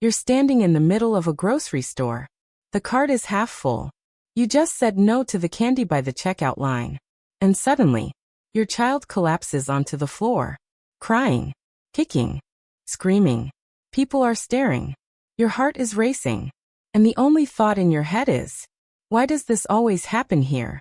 You're standing in the middle of a grocery store. The cart is half full. You just said no to the candy by the checkout line. And suddenly, your child collapses onto the floor, crying, kicking, screaming. People are staring. Your heart is racing. And the only thought in your head is, why does this always happen here?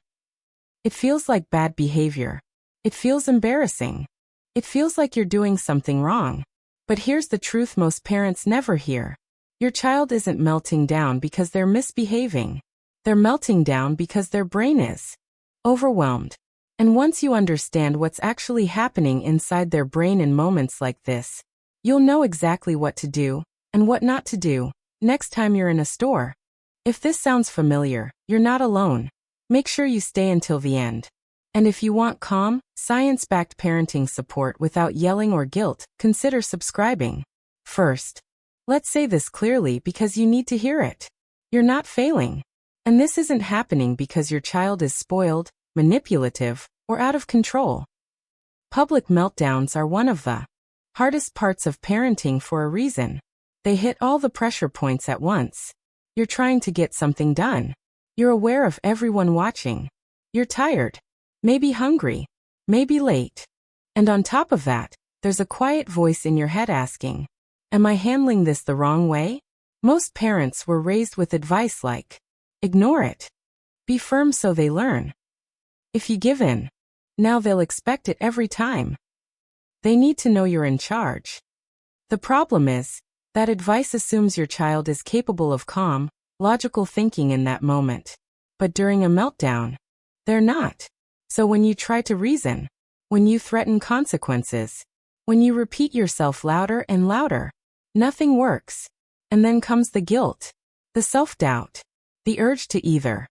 It feels like bad behavior. It feels embarrassing. It feels like you're doing something wrong. But here's the truth most parents never hear. Your child isn't melting down because they're misbehaving. They're melting down because their brain is overwhelmed. And once you understand what's actually happening inside their brain in moments like this, you'll know exactly what to do and what not to do next time you're in a store. If this sounds familiar, you're not alone. Make sure you stay until the end. And if you want calm, science-backed parenting support without yelling or guilt, consider subscribing. First, let's say this clearly because you need to hear it. You're not failing. And this isn't happening because your child is spoiled, manipulative, or out of control. Public meltdowns are one of the hardest parts of parenting for a reason. They hit all the pressure points at once. You're trying to get something done. You're aware of everyone watching. You're tired. Maybe hungry. Maybe late. And on top of that, there's a quiet voice in your head asking, am I handling this the wrong way? Most parents were raised with advice like, ignore it. Be firm so they learn. If you give in, now they'll expect it every time. They need to know you're in charge. The problem is, that advice assumes your child is capable of calm, logical thinking in that moment. But during a meltdown, they're not. So when you try to reason, when you threaten consequences, when you repeat yourself louder and louder, nothing works. And then comes the guilt, the self-doubt, the urge to either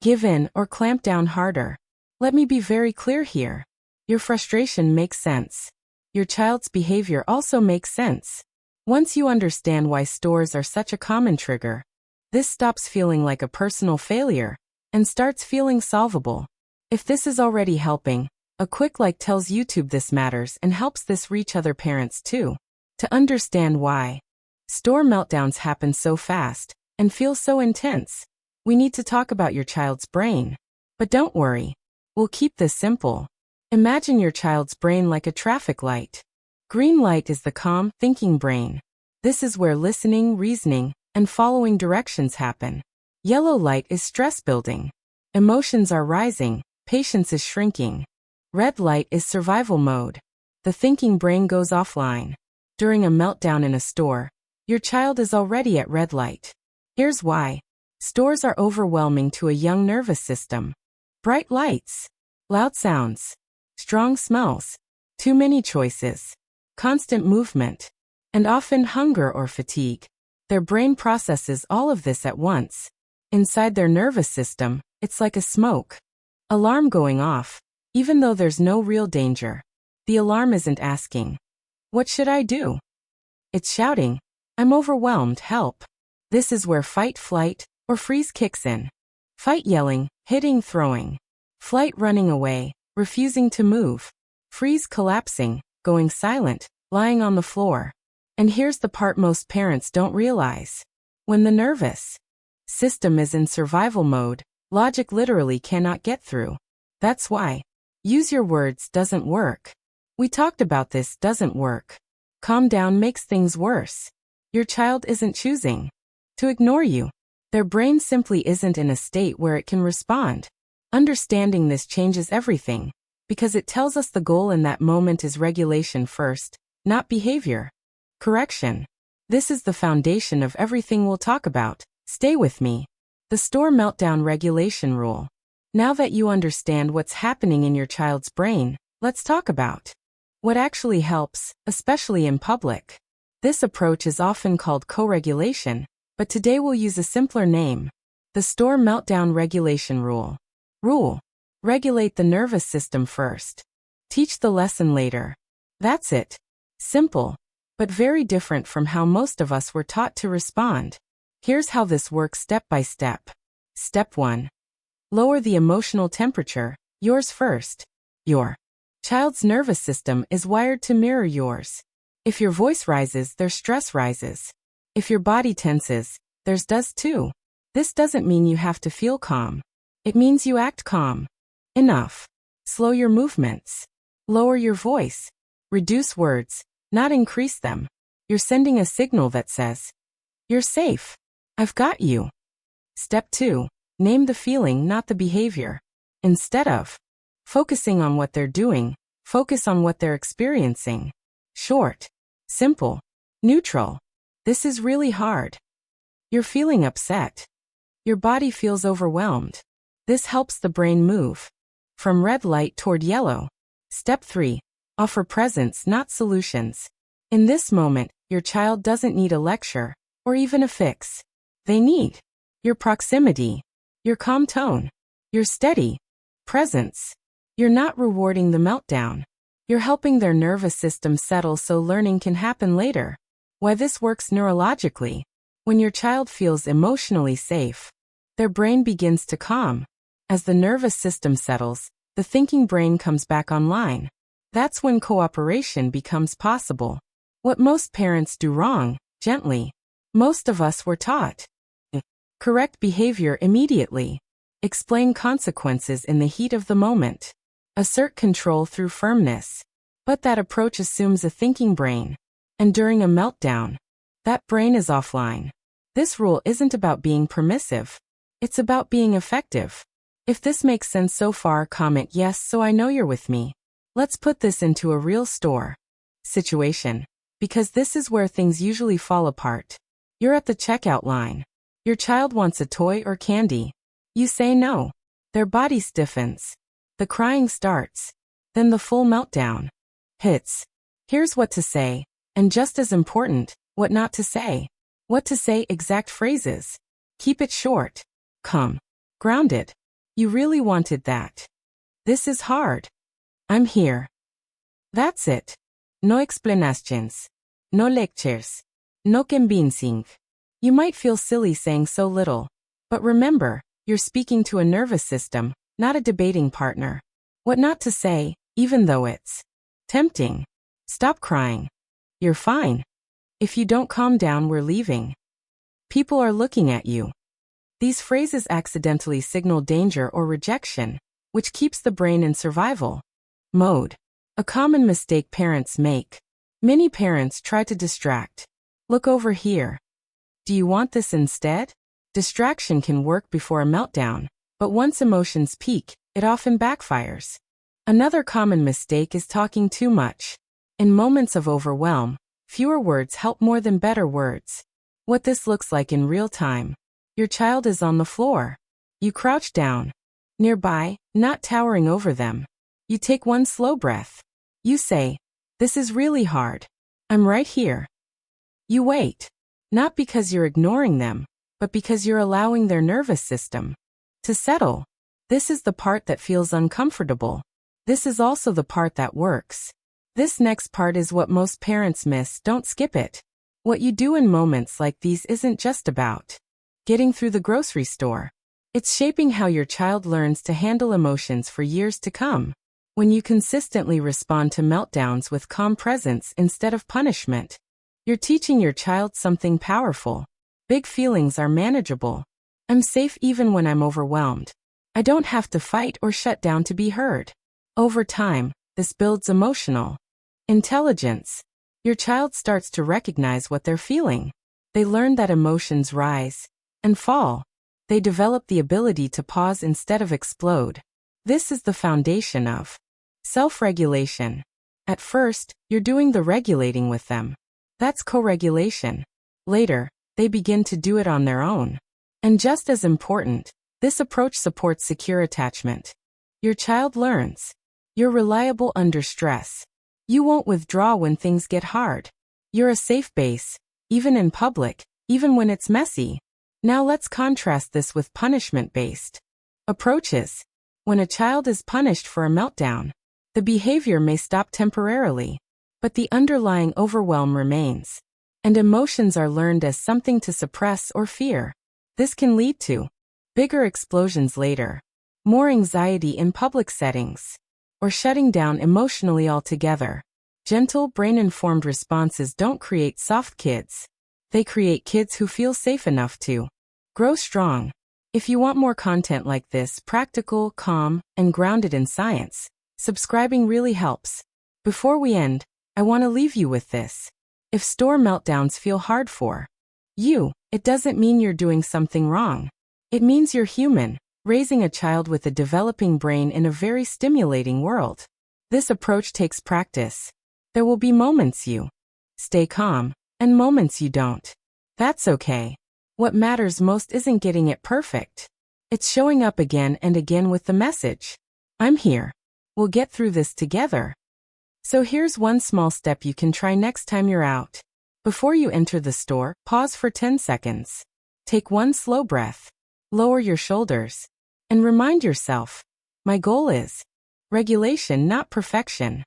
give in or clamp down harder. Let me be very clear here. Your frustration makes sense. Your child's behavior also makes sense. Once you understand why stores are such a common trigger, this stops feeling like a personal failure and starts feeling solvable. If this is already helping, a quick like tells YouTube this matters and helps this reach other parents too. To understand why store meltdowns happen so fast and feel so intense, we need to talk about your child's brain. But don't worry, we'll keep this simple. Imagine your child's brain like a traffic light. Green light is the calm, thinking brain. This is where listening, reasoning, and following directions happen. Yellow light is stress building. Emotions are rising. Patience is shrinking. Red light is survival mode. The thinking brain goes offline. During a meltdown in a store, your child is already at red light. Here's why. Stores are overwhelming to a young nervous system. Bright lights, loud sounds, strong smells, too many choices, constant movement, and often hunger or fatigue. Their brain processes all of this at once. Inside their nervous system, it's like a smoke alarm going off, even though there's no real danger. The alarm isn't asking, what should I do? It's shouting, I'm overwhelmed, help. This is where fight, flight, or freeze kicks in. Fight yelling, hitting, throwing. Flight running away, refusing to move. Freeze collapsing, going silent, lying on the floor. And here's the part most parents don't realize. When the nervous system is in survival mode, logic literally cannot get through. That's why use your words doesn't work. We talked about this doesn't work. Calm down makes things worse. Your child isn't choosing to ignore you. Their brain simply isn't in a state where it can respond. Understanding this changes everything, because it tells us the goal in that moment is regulation first, not behavior. Correction. This is the foundation of everything we'll talk about. Stay with me. The store meltdown regulation rule. Now that you understand what's happening in your child's brain, let's talk about what actually helps, especially in public. This approach is often called co-regulation, but today we'll use a simpler name. The store meltdown regulation rule. Rule. Regulate the nervous system first. Teach the lesson later. That's it. Simple, but very different from how most of us were taught to respond. Here's how this works step by step. Step 1. Lower the emotional temperature, yours first. Your child's nervous system is wired to mirror yours. If your voice rises, their stress rises. If your body tenses, theirs does too. This doesn't mean you have to feel calm. It means you act calm. Enough. Slow your movements. Lower your voice. Reduce words, not increase them. You're sending a signal that says, "You're safe. I've got you." Step 2. Name the feeling, not the behavior. Instead of focusing on what they're doing, focus on what they're experiencing. Short. Simple. Neutral. This is really hard. You're feeling upset. Your body feels overwhelmed. This helps the brain move from red light toward yellow. Step 3. Offer presence, not solutions. In this moment, your child doesn't need a lecture or even a fix. They need your proximity, your calm tone, your steady presence. You're not rewarding the meltdown. You're helping their nervous system settle so learning can happen later. Why this works neurologically. When your child feels emotionally safe, their brain begins to calm. As the nervous system settles, the thinking brain comes back online. That's when cooperation becomes possible. What most parents do wrong, gently. Most of us were taught. Correct behavior immediately. Explain consequences in the heat of the moment. Assert control through firmness. But that approach assumes a thinking brain. And during a meltdown, that brain is offline. This rule isn't about being permissive. It's about being effective. If this makes sense so far, comment yes so I know you're with me. Let's put this into a real store situation. Because this is where things usually fall apart. You're at the checkout line. Your child wants a toy or candy. You say no. Their body stiffens. The crying starts. Then the full meltdown hits. Here's what to say, and just as important, what not to say. What to say, exact phrases. Keep it short. Calm. Grounded. You really wanted that. This is hard. I'm here. That's it. No explanations. No lectures. No convincing. You might feel silly saying so little. But remember, you're speaking to a nervous system, not a debating partner. What not to say, even though it's tempting. Stop crying. You're fine. If you don't calm down, we're leaving. People are looking at you. These phrases accidentally signal danger or rejection, which keeps the brain in survival mode. A common mistake parents make. Many parents try to distract. Look over here. Do you want this instead? Distraction can work before a meltdown, but once emotions peak, it often backfires. Another common mistake is talking too much. In moments of overwhelm, fewer words help more than better words. What this looks like in real time. Your child is on the floor. You crouch down. Nearby, not towering over them. You take one slow breath. You say, "This is really hard. I'm right here." You wait. Not because you're ignoring them, but because you're allowing their nervous system to settle. This is the part that feels uncomfortable. This is also the part that works. This next part is what most parents miss. Don't skip it. What you do in moments like these isn't just about getting through the grocery store. It's shaping how your child learns to handle emotions for years to come. When you consistently respond to meltdowns with calm presence instead of punishment, you're teaching your child something powerful. Big feelings are manageable. I'm safe even when I'm overwhelmed. I don't have to fight or shut down to be heard. Over time, this builds emotional intelligence. Your child starts to recognize what they're feeling. They learn that emotions rise and fall. They develop the ability to pause instead of explode. This is the foundation of self-regulation. At first, you're doing the regulating with them. That's co-regulation. Later, they begin to do it on their own. And just as important, this approach supports secure attachment. Your child learns. You're reliable under stress. You won't withdraw when things get hard. You're a safe base, even in public, even when it's messy. Now let's contrast this with punishment-based approaches. When a child is punished for a meltdown, the behavior may stop temporarily, but the underlying overwhelm remains, and emotions are learned as something to suppress or fear. This can lead to bigger explosions later, more anxiety in public settings, or shutting down emotionally altogether. Gentle, brain-informed responses don't create soft kids. They create kids who feel safe enough to grow strong. If you want more content like this, practical, calm, and grounded in science, subscribing really helps. Before we end, I want to leave you with this. If store meltdowns feel hard for you, it doesn't mean you're doing something wrong. It means you're human, raising a child with a developing brain in a very stimulating world. This approach takes practice. There will be moments you stay calm, and moments you don't. That's okay. What matters most isn't getting it perfect. It's showing up again and again with the message, I'm here. We'll get through this together. So here's one small step you can try next time you're out. Before you enter the store, pause for 10 seconds. Take one slow breath. Lower your shoulders. And remind yourself, my goal is regulation, not perfection.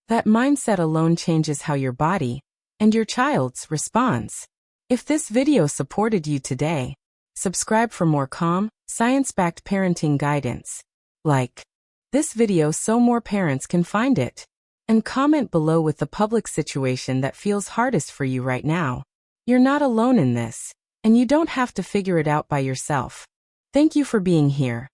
That mindset alone changes how your body and your child's responds. If this video supported you today, subscribe for more calm, science-backed parenting guidance. Like this video so more parents can find it. And comment below with the public situation that feels hardest for you right now. You're not alone in this, and you don't have to figure it out by yourself. Thank you for being here.